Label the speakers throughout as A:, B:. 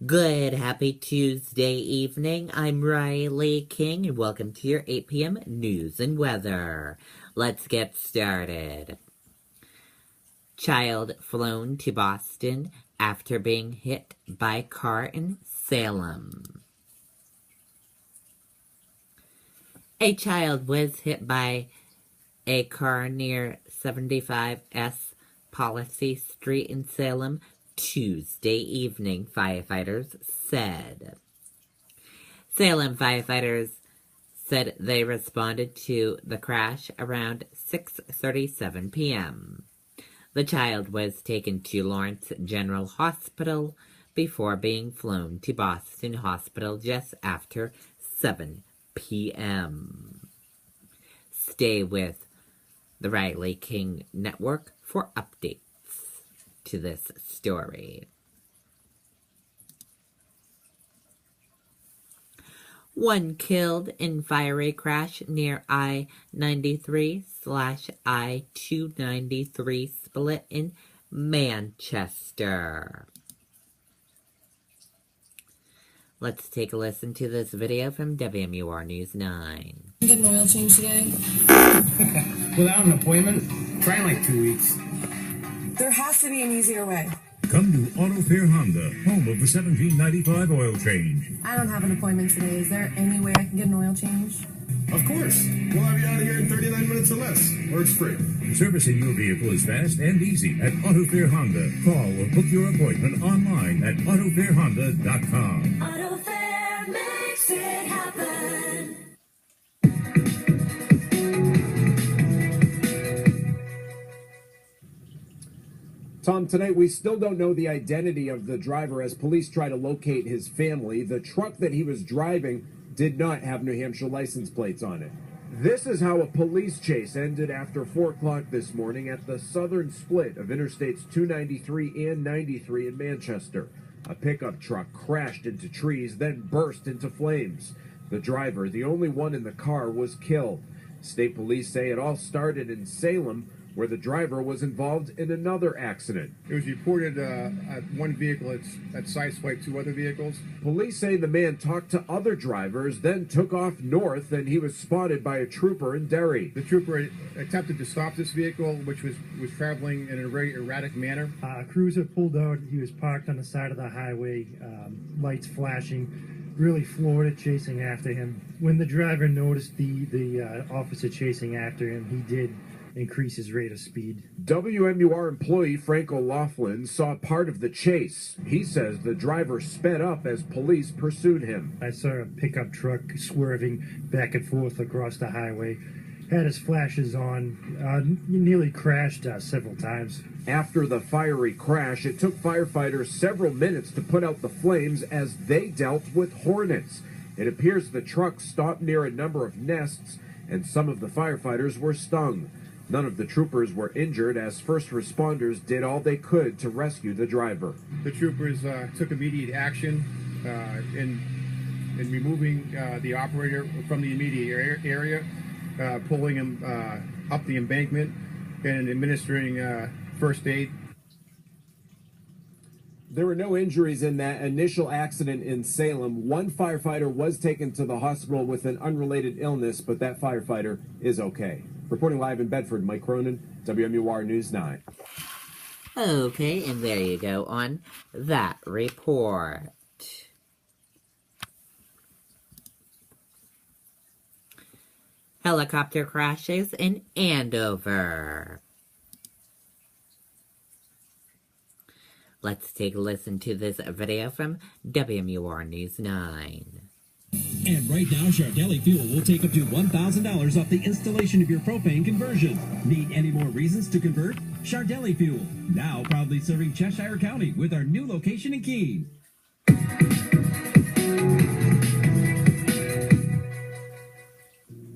A: Good, happy Tuesday evening. I'm Riley King, and welcome to your 8 p.m. news and weather. Let's get started. Child flown to Boston after being hit by car in Salem. A child was hit by a car near 75S Policy Street in Salem Tuesday evening, firefighters said. Salem firefighters said they responded to the crash around 6:37 p.m. The child was taken to Lawrence General Hospital before being flown to Boston Hospital just after 7 p.m. Stay with the Riley King Network for updates to this story. One killed in fiery crash near I-93/I-293 split in Manchester. Let's take a listen to this video from WMUR News 9.
B: Get an oil change today?
C: Without an appointment? Try in like 2 weeks.
B: There has to be an easier way.
D: Come to Auto Fair Honda, home of the $17.95 oil change.
B: I don't have an appointment today. Is there any way I can get an oil change?
E: Of course. We'll have you out of here in 39 minutes or less. Or it's free.
D: Servicing your vehicle is fast and easy at Auto Fair Honda. Call or book your appointment online at autofairhonda.com.
F: Auto Fair makes it happen.
G: Tom, tonight we still don't know the identity of the driver as police try to locate his family. The truck that he was driving did not have New Hampshire license plates on it. This is how a police chase ended after 4 o'clock this morning at the southern split of Interstates 293 and 93 in Manchester. A pickup truck crashed into trees, then burst into flames. The driver, the only one in the car, was killed. State police say it all started in Salem, where the driver was involved in another accident.
H: It was reported at one vehicle that sideswiped 2 other vehicles.
G: Police say the man talked to other drivers, then took off north, and he was spotted by a trooper in Derry.
H: The trooper attempted to stop this vehicle, which was traveling in a very erratic manner.
I: A cruiser pulled out. He was parked on the side of the highway, lights flashing, really floored it, chasing after him. When the driver noticed the officer chasing after him, he did increase his rate of speed.
G: WMUR employee Frank O'Laughlin saw part of the chase. He says the driver sped up as police pursued him.
I: I saw a pickup truck swerving back and forth across the highway, had his flashes on, nearly crashed several times.
G: After the fiery crash, it took firefighters several minutes to put out the flames as they dealt with hornets. It appears the truck stopped near a number of nests, and some of the firefighters were stung. None of the troopers were injured as first responders did all they could to rescue the driver.
H: The troopers took immediate action in removing the operator from the immediate area, pulling him up the embankment, and administering first aid.
G: There were no injuries in that initial accident in Salem. One firefighter was taken to the hospital with an unrelated illness, but that firefighter is okay. Reporting live in Bedford, Mike Cronin, WMUR News 9.
A: Okay, and there you go on that report. Helicopter crashes in Andover. Let's take a listen to this video from WMUR News 9.
J: And right now, Chardelli Fuel will take up to $1,000 off the installation of your propane conversion. Need any more reasons to convert? Chardelli Fuel, now proudly serving Cheshire County with our new location in Keene.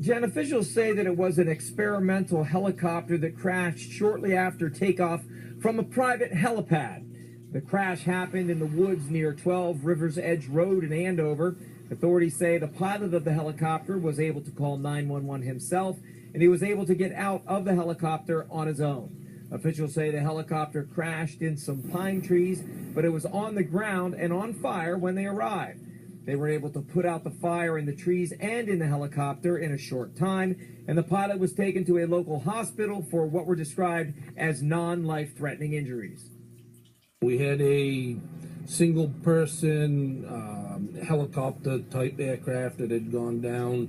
K: Jen, officials say that it was an experimental helicopter that crashed shortly after takeoff from a private helipad. The crash happened in the woods near 12 Rivers Edge Road in Andover. Authorities say the pilot of the helicopter was able to call 911 himself, and he was able to get out of the helicopter on his own. Officials say the helicopter crashed in some pine trees, but it was on the ground and on fire when they arrived. They were able to put out the fire in the trees and in the helicopter in a short time, and the pilot was taken to a local hospital for what were described as non-life-threatening injuries.
C: We had a single person helicopter type aircraft that had gone down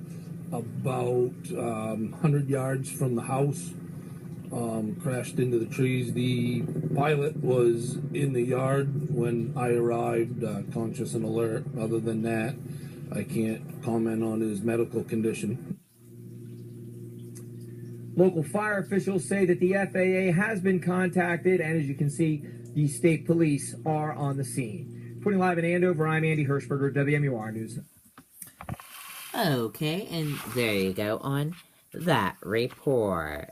C: about 100 yards from the house, crashed into the trees. The pilot was in the yard when I arrived, conscious and alert. Other than that, I can't comment on his medical condition.
K: Local fire officials say that the FAA has been contacted, and as you can see, the state police are on the scene. Reporting live in Andover, I'm Andy Hirschberger, WMUR News.
A: Okay, and there you go on that report.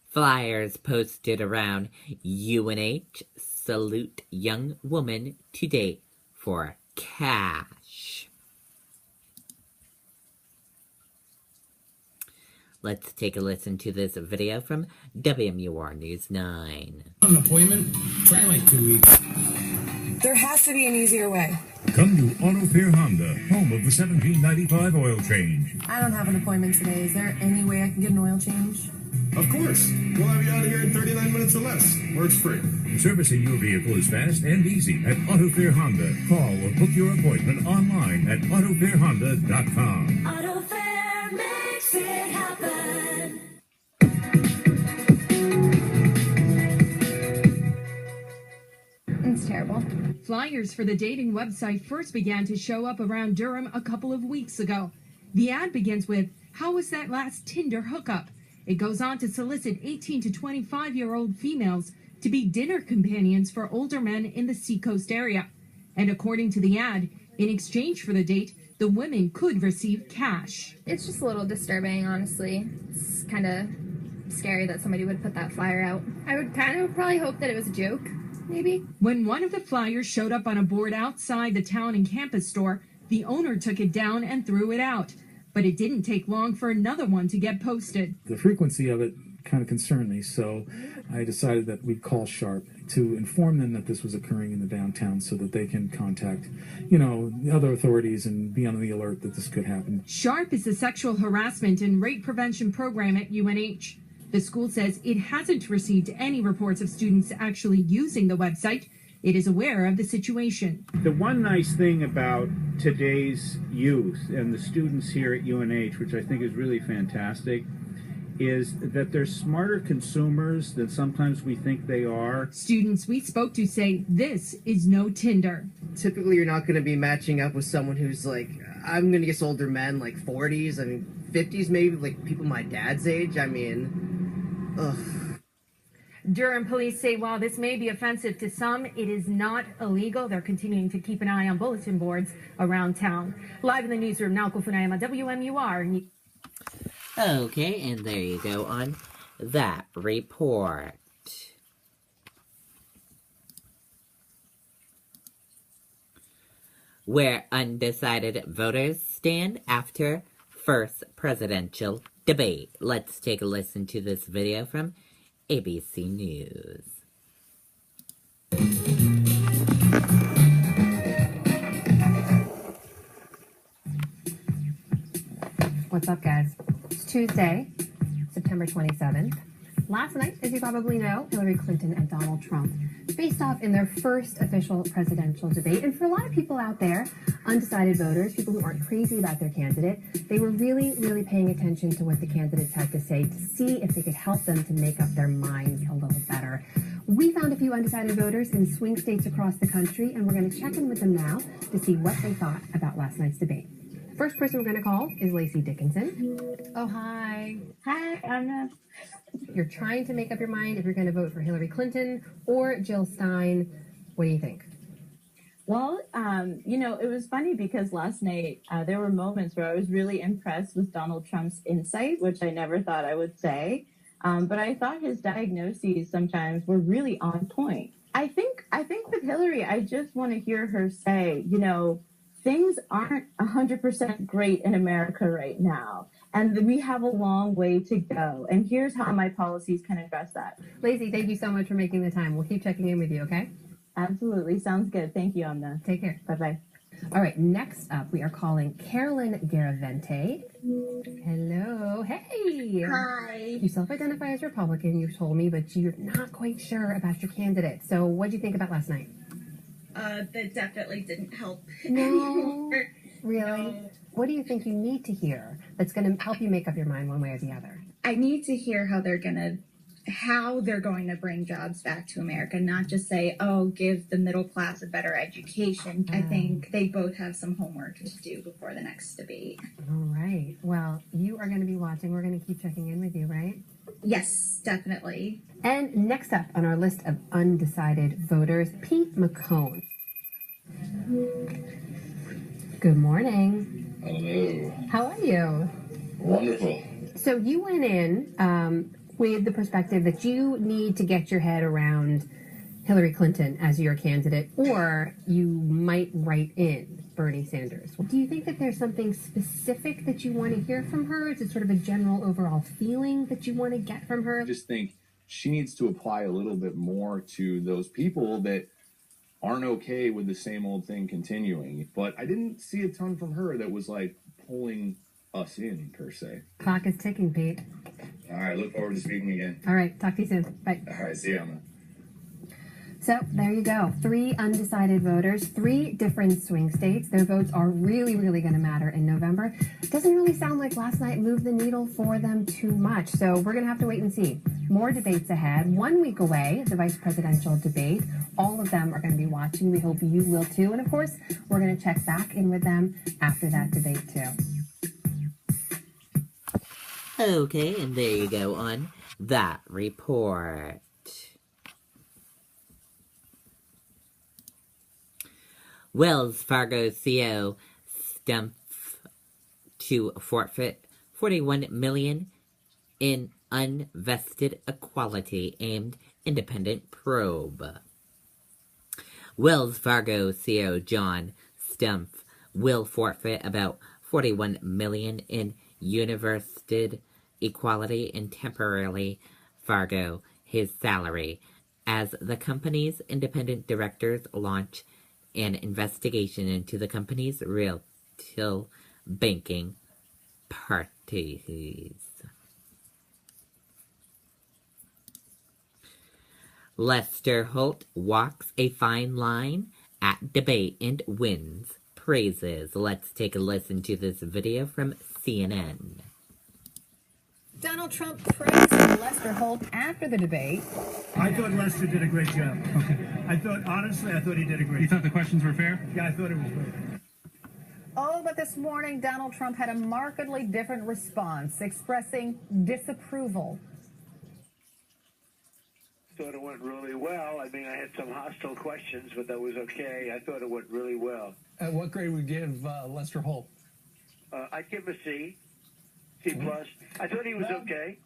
A: Flyers posted around UNH salute young woman today for cash. Let's take a listen to this video from WMUR News 9.
C: On an appointment, try like 2 weeks.
B: There has to be an easier way.
D: Come to Auto Fair Honda, home of the $17.95 oil change.
B: I don't have an appointment today. Is there any way I can get an oil change?
E: Of course. We'll have you out of here in 39 minutes or less. Works free.
D: Servicing your vehicle is fast and easy at Auto Fair Honda. Call or book your appointment online at autofairhonda.com.
F: Auto Fair makes it happen.
L: It's terrible. Flyers for the dating website first began to show up around Durham a couple of weeks ago. The ad begins with, "How was that last Tinder hookup?" It goes on to solicit 18 to 25-year-old females to be dinner companions for older men in the Seacoast area. And according to the ad, in exchange for the date, the women could receive cash.
M: It's just a little disturbing, honestly. It's kind of scary that somebody would put that flyer out. I would kind of probably hope that it was a joke, maybe.
L: When one of the flyers showed up on a board outside the town and campus store, the owner took it down and threw it out. But it didn't take long for another one to get posted.
N: The frequency of it kind of concerned me, so I decided that we'd call Sharp to inform them that this was occurring in the downtown so that they can contact, the other authorities and be on the alert that this could happen.
L: Sharp is the sexual harassment and rape prevention program at UNH. The school says it hasn't received any reports of students actually using the website. It is aware of the situation.
O: The one nice thing about today's youth and the students here at UNH, which I think is really fantastic, is that they're smarter consumers than sometimes we think they are.
L: Students we spoke to say this is no Tinder.
P: Typically, you're not going to be matching up with someone who's like, I'm going to guess older men, like 40s, 50s maybe, like people my dad's age. Ugh.
L: Durham police say while this may be offensive to some, it is not illegal. They're continuing to keep an eye on bulletin boards around town. Live in the newsroom, Naoko Funayama, WMUR.
A: Okay, and there you go on that report. Where undecided voters stand after first presidential debate. Let's take a listen to this video from ABC News.
Q: What's up, guys? It's Tuesday, September 27th. Last night, as you probably know, Hillary Clinton and Donald Trump faced off in their first official presidential debate. And for a lot of people out there, undecided voters, people who aren't crazy about their candidate, they were really, really paying attention to what the candidates had to say to see if they could help them to make up their minds a little better. We found a few undecided voters in swing states across the country, and we're going to check in with them now to see what they thought about last night's debate. First person we're going to call is Lacey Dickinson. Oh, hi. Hi, Anna. You're trying to make up your mind if you're going to vote for Hillary Clinton or Jill Stein. What do you think?
R: Well, it was funny because last night there were moments where I was really impressed with Donald Trump's insight, which I never thought I would say. But I thought his diagnoses sometimes were really on point. I think with Hillary, I just want to hear her say, things aren't 100% great in America right now. And we have a long way to go. And here's how my policies can address that.
Q: Lacey, thank you so much for making the time. We'll keep checking in with you, okay?
R: Absolutely. Sounds good. Thank you, Amna.
Q: Take care.
R: Bye-bye.
Q: All right, next up, we are calling Carolyn Garavente. Hello. Hey.
S: Hi.
Q: You self-identify as Republican, you've told me, but you're not quite sure about your candidate. So what do you think about last night?
S: That definitely didn't help.
Q: No. Really?
S: No.
Q: What do you think you need to hear that's going to help you make up your mind one way or the other?
S: I need to hear how they're going to bring jobs back to America, not just say, oh, give the middle class a better education. I think they both have some homework to do before the next debate.
Q: All right. Well, you are going to be watching. We're going to keep checking in with you, right?
S: Yes, definitely.
Q: And next up on our list of undecided voters, Pete McCone. Good morning.
T: Hello.
Q: How are you?
T: Wonderful.
Q: So you went in with the perspective that you need to get your head around Hillary Clinton as your candidate, or you might write in Bernie Sanders. Do you think that there's something specific that you want to hear from her? Is it sort of a general overall feeling that you want to get from her?
T: I just think she needs to apply a little bit more to those people that aren't okay with the same old thing continuing. But I didn't see a ton from her that was like pulling us in, per se.
Q: Clock is ticking, Pete.
T: All right, look forward to speaking again.
Q: All right, talk to you soon. Bye.
T: All right, see you, Emma.
Q: So there you go. 3 undecided voters, 3 different swing states. Their votes are really, really going to matter in November. It doesn't really sound like last night moved the needle for them too much. So we're going to have to wait and see. More debates ahead. 1 week away, the vice presidential debate. All of them are going to be watching. We hope you will too. And of course, we're going to check back in with them after that debate too.
A: Okay, and there you go on that report. Wells Fargo CEO stumped to forfeit $41 million in unvested equality aimed independent probe. Wells Fargo CEO John Stumpf will forfeit about $41 million in unvested equality and temporarily forgo his salary as the company's independent directors launch an investigation into the company's retail banking parties. Lester Holt walks a fine line at debate and wins praises. Let's take a listen to this video from CNN.
U: Donald Trump praised Lester Holt after the debate.
V: I thought Lester did a great job. Okay. I thought he did a great job.
W: You thought the questions were fair?
V: Yeah, I thought it was great.
U: Oh, but this morning, Donald Trump had a markedly different response, expressing disapproval.
X: Thought it went really well. I mean, I had some hostile questions, but that was okay. I thought it went really well.
Y: What grade would you give Lester Holt?
X: I'd give him a C. C+. I thought he was okay.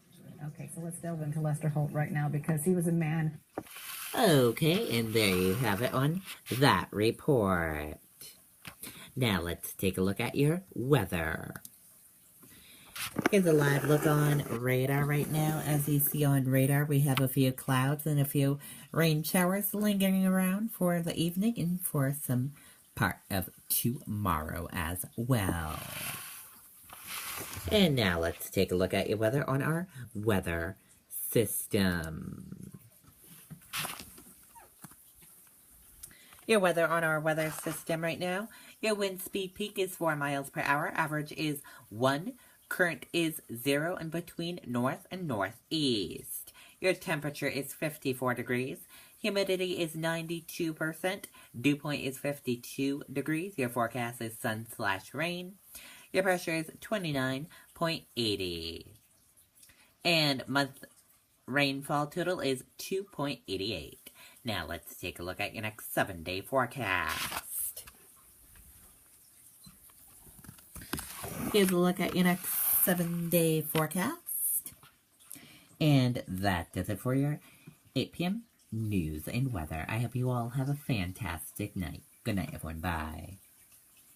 U: Okay, so let's delve into Lester Holt right now because he was a man.
A: Okay, and there you have it on that report. Now let's take a look at your weather. Here's a live look on radar right now. As you see on radar, we have a few clouds and a few rain showers lingering around for the evening and for some part of tomorrow as well. And now let's take a look at your weather on our weather system. Your weather on our weather system right now. Your wind speed peak is 4 miles per hour. Average is 1. Current is 0 in between north and northeast. Your temperature is 54 degrees. Humidity is 92%. Dew point is 52 degrees. Your forecast is sun/rain. Your pressure is 29.80. And month rainfall total is 2.88. Now let's take a look at your next 7-day forecast. Here's a look at your next 7-day forecast. And that does it for your 8 p.m. news and weather. I hope you all have a fantastic night. Good night, everyone. Bye.